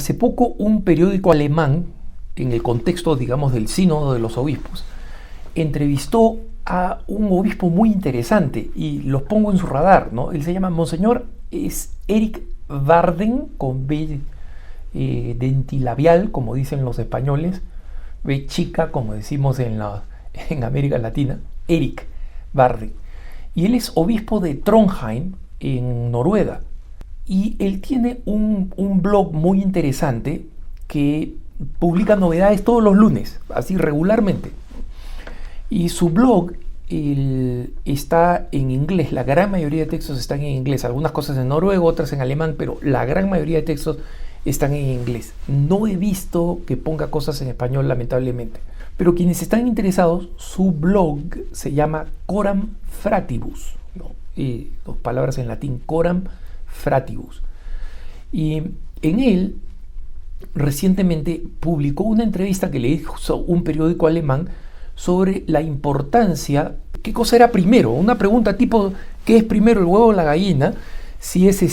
Hace poco un periódico alemán, en el contexto, digamos, del sínodo de los obispos, entrevistó a un obispo muy interesante y los pongo en su radar, ¿no? Él se llama Monseñor Erik Waarden, con B dentilabial, como dicen los españoles, B chica, como decimos en América Latina, Erik Waarden. Y él es obispo de Trondheim, en Noruega. Y él tiene un blog muy interesante que publica novedades todos los lunes, así regularmente. Y su blog está en inglés, la gran mayoría de textos están en inglés, algunas cosas en noruego, otras en alemán, pero la gran mayoría de textos están en inglés. No he visto que ponga cosas en español, lamentablemente. Pero quienes están interesados, su blog se llama Coram Fratibus, ¿no? Dos palabras en latín, Coram Fratibus. Y en él recientemente publicó una entrevista que le hizo un periódico alemán sobre la importancia, ¿qué cosa era primero? Una pregunta tipo, ¿qué es primero, el huevo o la gallina? Si es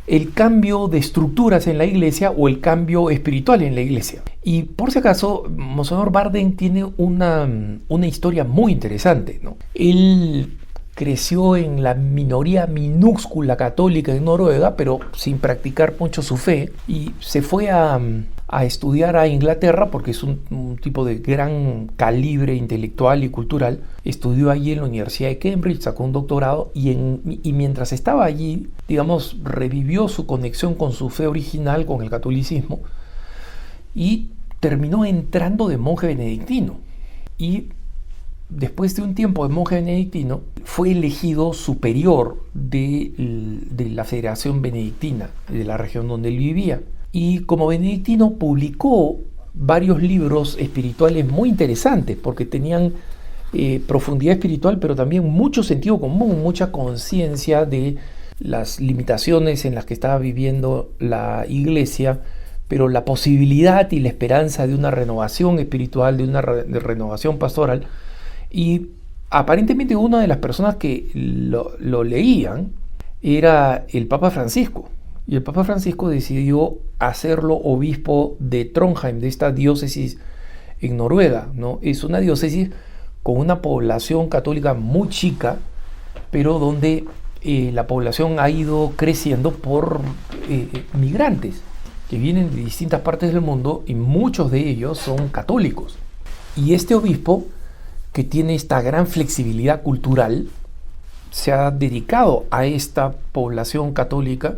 el cambio de estructuras en la iglesia o el cambio espiritual en la iglesia. Y por si acaso, Monseñor Waarden tiene una historia muy interesante, ¿no? Él creció en la minoría minúscula católica en Noruega, pero sin practicar mucho su fe, y se fue a estudiar a Inglaterra porque es un tipo de gran calibre intelectual y cultural. Estudió allí en la Universidad de Cambridge, sacó un doctorado y mientras estaba allí, digamos, revivió su conexión con su fe original, con el catolicismo, y terminó entrando de monje benedictino. Y después de un tiempo de monje benedictino, fue elegido superior de la Federación Benedictina, de la región donde él vivía. Y como benedictino publicó varios libros espirituales muy interesantes, porque tenían profundidad espiritual, pero también mucho sentido común, mucha conciencia de las limitaciones en las que estaba viviendo la iglesia, pero la posibilidad y la esperanza de una renovación espiritual, de una renovación pastoral. Y aparentemente una de las personas que lo leían era el Papa Francisco. Y el Papa Francisco decidió hacerlo obispo de Trondheim, de esta diócesis en Noruega, ¿no? Es una diócesis con una población católica muy chica, pero donde la población ha ido creciendo por migrantes que vienen de distintas partes del mundo, y muchos de ellos son católicos. Y este obispo, que tiene esta gran flexibilidad cultural, se ha dedicado a esta población católica,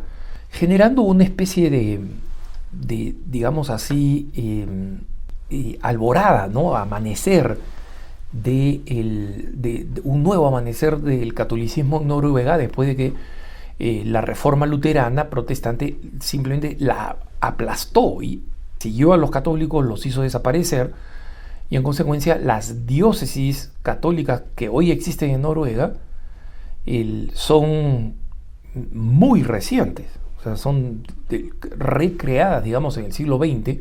generando una especie de digamos así, alborada, ¿no? Amanecer de un nuevo amanecer del catolicismo en Noruega, después de que la reforma luterana protestante simplemente la aplastó y siguió a los católicos, los hizo desaparecer. Y en consecuencia las diócesis católicas que hoy existen en Noruega son muy recientes, o sea, son recreadas, digamos, en el siglo XX,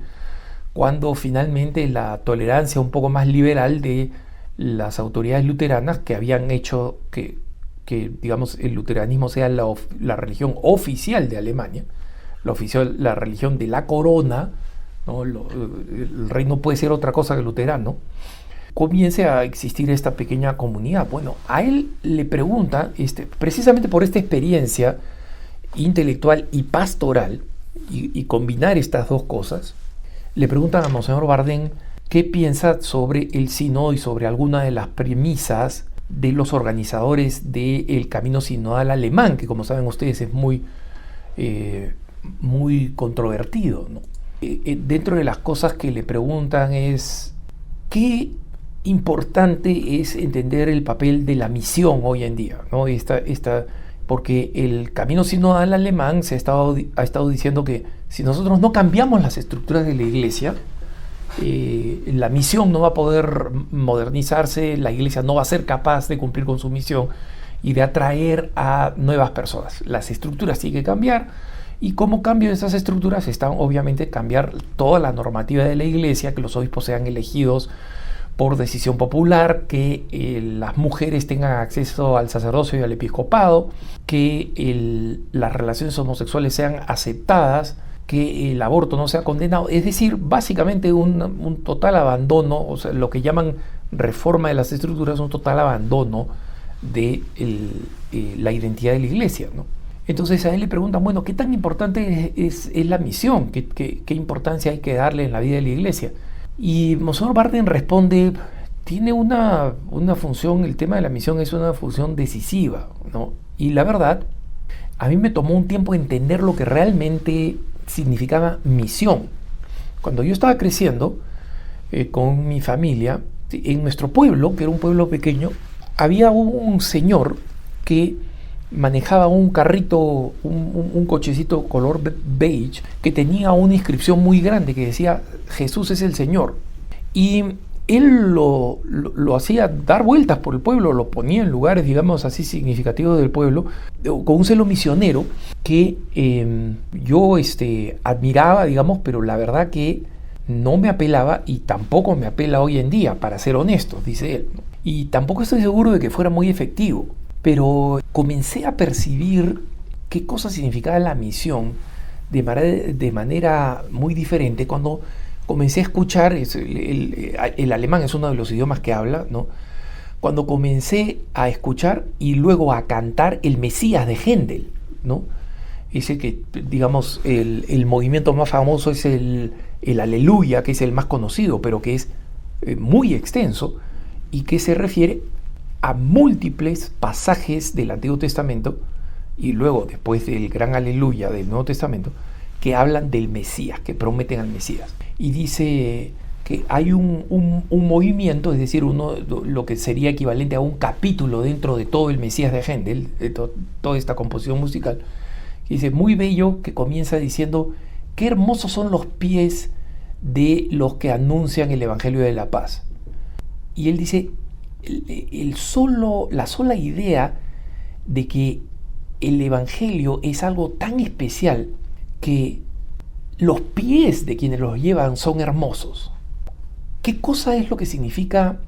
cuando finalmente la tolerancia un poco más liberal de las autoridades luteranas, que habían hecho que digamos, el luteranismo sea la religión oficial de Alemania, la religión de la corona, ¿no? El rey no puede ser otra cosa que luterano. Comience a existir esta pequeña comunidad. Bueno, a él le pregunta, precisamente por esta experiencia intelectual y pastoral, y combinar estas dos cosas, le preguntan a Monseñor Waarden qué piensa sobre el sínodo y sobre alguna de las premisas de los organizadores del camino sinodal alemán, que, como saben ustedes, es muy controvertido, ¿no? Dentro de las cosas que le preguntan es qué importante es entender el papel de la misión hoy en día, ¿no? Porque el camino sinodal alemán ha estado diciendo que si nosotros no cambiamos las estructuras de la iglesia, la misión no va a poder modernizarse, la iglesia no va a ser capaz de cumplir con su misión y de atraer a nuevas personas. Las estructuras tienen que cambiar, y como cambio de esas estructuras está obviamente cambiar toda la normativa de la iglesia, que los obispos sean elegidos por decisión popular, que las mujeres tengan acceso al sacerdocio y al episcopado, que las relaciones homosexuales sean aceptadas, que el aborto no sea condenado, es decir, básicamente un total abandono, o sea, lo que llaman reforma de las estructuras, un total abandono de la identidad de la iglesia, ¿no? Entonces a él le preguntan, bueno, ¿qué tan importante es la misión? ¿Qué importancia hay que darle en la vida de la iglesia? Y Monseñor Bardem responde, tiene una función, el tema de la misión es una función decisiva, ¿no? Y la verdad, a mí me tomó un tiempo entender lo que realmente significaba misión. Cuando yo estaba creciendo con mi familia, en nuestro pueblo, que era un pueblo pequeño, había un señor que manejaba un carrito, un cochecito color beige, que tenía una inscripción muy grande que decía Jesús es el Señor. Y él lo hacía dar vueltas por el pueblo, lo ponía en lugares, digamos así, significativos del pueblo, con un celo misionero que yo admiraba, digamos, pero la verdad que no me apelaba y tampoco me apela hoy en día, para ser honestos, dice él. Y tampoco estoy seguro de que fuera muy efectivo, pero comencé a percibir qué cosa significaba la misión de manera muy diferente cuando comencé a escuchar, el alemán es uno de los idiomas que habla, ¿no? Cuando comencé a escuchar y luego a cantar el Mesías de Händel, ¿no? Dice que, digamos, el movimiento más famoso es el Aleluya, que es el más conocido, pero que es muy extenso y que se refiere a múltiples pasajes del Antiguo Testamento y luego, después del gran Aleluya del Nuevo Testamento, que hablan del Mesías, que prometen al Mesías. Y dice que hay un movimiento, es decir, lo que sería equivalente a un capítulo dentro de todo el Mesías de Händel, de toda esta composición musical, que dice, muy bello, que comienza diciendo, qué hermosos son los pies de los que anuncian el Evangelio de la Paz. Y él dice, la sola idea de que el Evangelio es algo tan especial que los pies de quienes los llevan son hermosos. ¿Qué cosa es lo que significa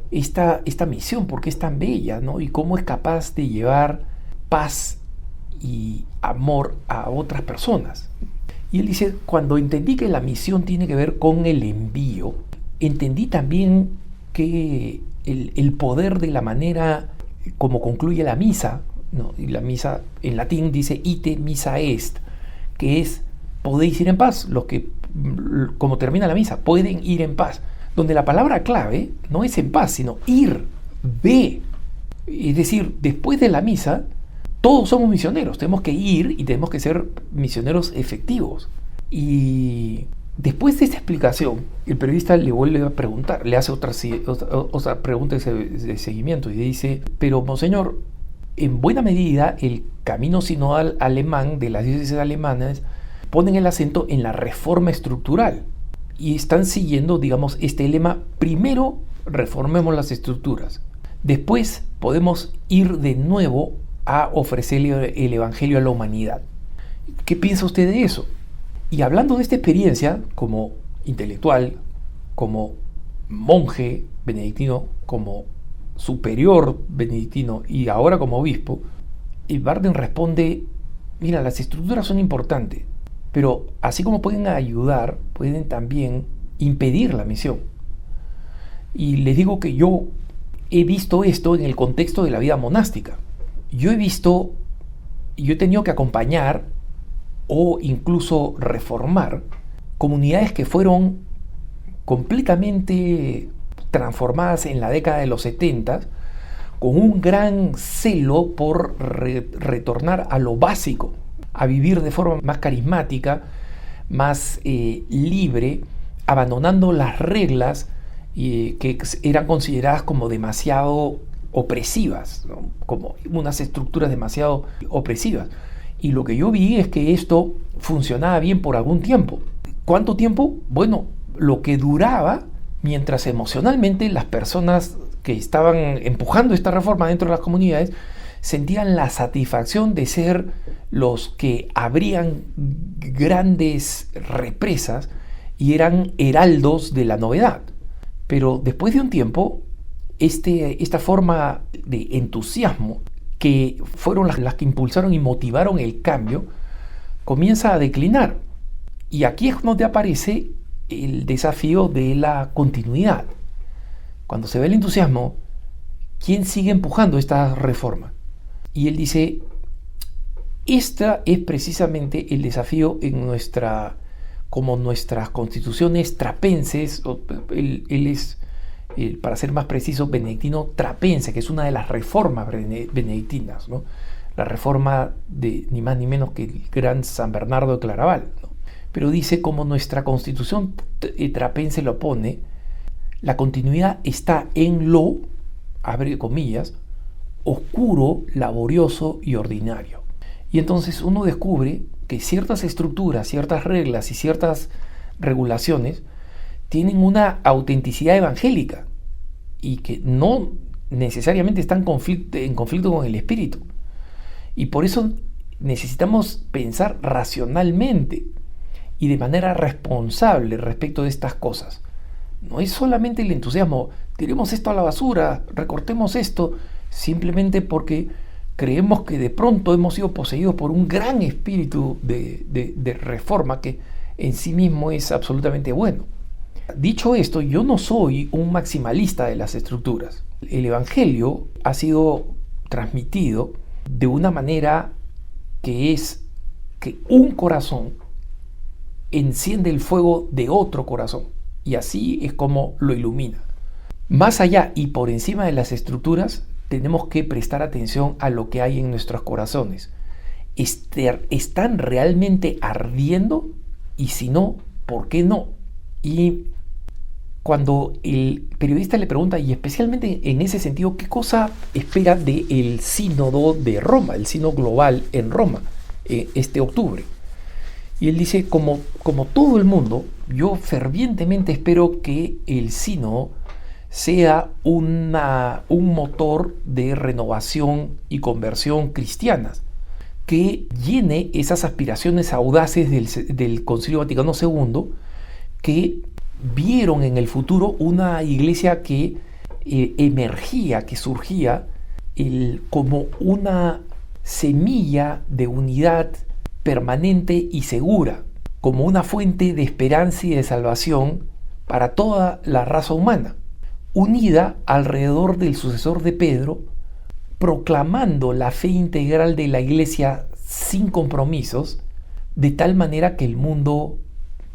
esta misión? ¿Por qué es tan bella, ¿no? Y cómo es capaz de llevar paz y amor a otras personas. Y él dice, cuando entendí que la misión tiene que ver con el envío, entendí también que el poder de la manera como concluye la misa, ¿no? Y la misa en latín dice ite missa est, que es podéis ir en paz, los que, como termina la misa, pueden ir en paz, donde la palabra clave no es en paz, sino ir, ve, es decir, después de la misa, todos somos misioneros, tenemos que ir y tenemos que ser misioneros efectivos. Y después de esta explicación, el periodista le vuelve a preguntar, le hace otra pregunta de seguimiento y dice, pero monseñor, en buena medida el camino sinodal alemán de las diócesis alemanas ponen el acento en la reforma estructural y están siguiendo, digamos, este lema, primero reformemos las estructuras, después podemos ir de nuevo a ofrecerle el Evangelio a la humanidad. ¿Qué piensa usted de eso? Y hablando de esta experiencia como intelectual, como monje benedictino, como superior benedictino y ahora como obispo, Bardem responde, mira, las estructuras son importantes, pero así como pueden ayudar, pueden también impedir la misión. Y les digo que yo he visto esto en el contexto de la vida monástica. Yo he tenido que acompañar o incluso reformar comunidades que fueron completamente transformadas en la década de los 70 con un gran celo por retornar a lo básico, a vivir de forma más carismática, más libre, abandonando las reglas que eran consideradas como demasiado opresivas, ¿no? Como unas estructuras demasiado opresivas. Y lo que yo vi es que esto funcionaba bien por algún tiempo. ¿Cuánto tiempo? Bueno, lo que duraba mientras emocionalmente las personas que estaban empujando esta reforma dentro de las comunidades sentían la satisfacción de ser los que abrían grandes represas y eran heraldos de la novedad. Pero después de un tiempo, esta forma de entusiasmo que fueron las que impulsaron y motivaron el cambio, comienza a declinar. Y aquí es donde aparece el desafío de la continuidad. Cuando se ve el entusiasmo, ¿quién sigue empujando esta reforma? Y él dice, esta es precisamente el desafío en como nuestras constituciones trapenses. Él es, para ser más preciso, benedictino trapense, que es una de las reformas benedictinas, ¿no? La reforma de ni más ni menos que el gran San Bernardo de Claraval, ¿no? Pero dice, como nuestra constitución trapense lo pone, la continuidad está en lo, abre comillas, oscuro, laborioso y ordinario. Y entonces uno descubre que ciertas estructuras, ciertas reglas y ciertas regulaciones tienen una autenticidad evangélica y que no necesariamente están en conflicto con el espíritu. Y por eso necesitamos pensar racionalmente y de manera responsable respecto de estas cosas. No es solamente el entusiasmo, tiremos esto a la basura, recortemos esto, simplemente porque creemos que de pronto hemos sido poseídos por un gran espíritu de reforma que en sí mismo es absolutamente bueno. Dicho esto, yo no soy un maximalista de las estructuras. El Evangelio ha sido transmitido de una manera que es que un corazón enciende el fuego de otro corazón, y así es como lo ilumina. Más allá y por encima de las estructuras, tenemos que prestar atención a lo que hay en nuestros corazones. ¿Están realmente ardiendo? Y si no, ¿por qué no? Y cuando el periodista le pregunta, y especialmente en ese sentido, ¿qué cosa espera del sínodo de Roma, el sínodo global en Roma, este octubre? Y él dice, como todo el mundo, yo fervientemente espero que el sínodo sea un motor de renovación y conversión cristianas, que llene esas aspiraciones audaces del Concilio Vaticano II, que vieron en el futuro una iglesia que emergía, que surgía como una semilla de unidad permanente y segura, como una fuente de esperanza y de salvación para toda la raza humana, unida alrededor del sucesor de Pedro, proclamando la fe integral de la iglesia sin compromisos, de tal manera que el mundo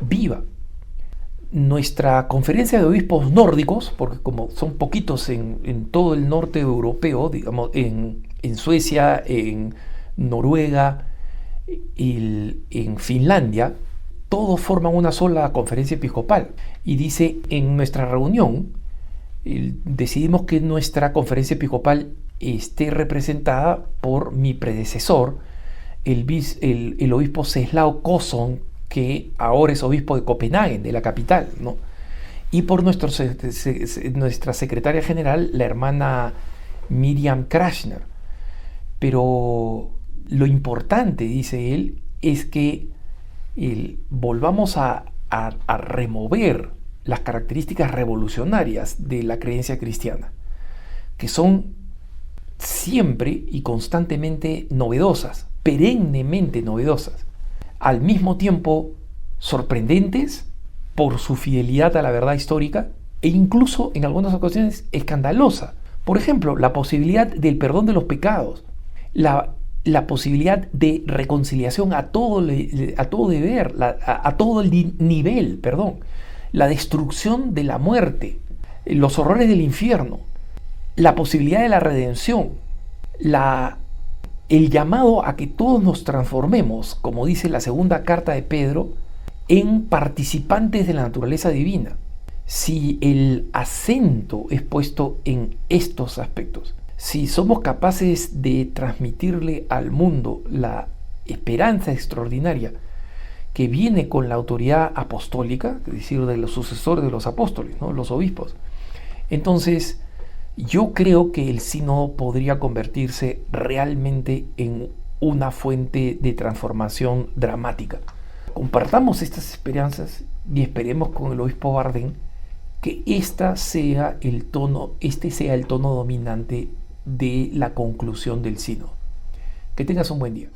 viva. Nuestra conferencia de obispos nórdicos, porque como son poquitos en todo el norte europeo, digamos, en Suecia, en Noruega, en Finlandia, todos forman una sola conferencia episcopal. Y dice, en nuestra reunión, decidimos que nuestra conferencia episcopal esté representada por mi predecesor, el obispo Ceslao Kosson, que ahora es obispo de Copenhague, de la capital, ¿no? Y por nuestra secretaria general, la hermana Miriam Krashner. Pero lo importante, dice él, es que volvamos a remover las características revolucionarias de la creencia cristiana, que son siempre y constantemente novedosas, perennemente novedosas, al mismo tiempo sorprendentes por su fidelidad a la verdad histórica e incluso en algunas ocasiones escandalosa. Por ejemplo, la posibilidad del perdón de los pecados, la posibilidad de reconciliación a todo deber, a todo el nivel, la destrucción de la muerte, los horrores del infierno, la posibilidad de la redención, el llamado a que todos nos transformemos, como dice la segunda carta de Pedro, en participantes de la naturaleza divina. Si el acento es puesto en estos aspectos, si somos capaces de transmitirle al mundo la esperanza extraordinaria que viene con la autoridad apostólica, es decir, de los sucesores de los apóstoles, ¿no? Los obispos, entonces yo creo que el sínodo podría convertirse realmente en una fuente de transformación dramática. Compartamos estas esperanzas y esperemos con el obispo Bardén que este sea el tono dominante de la conclusión del sínodo. Que tengas un buen día.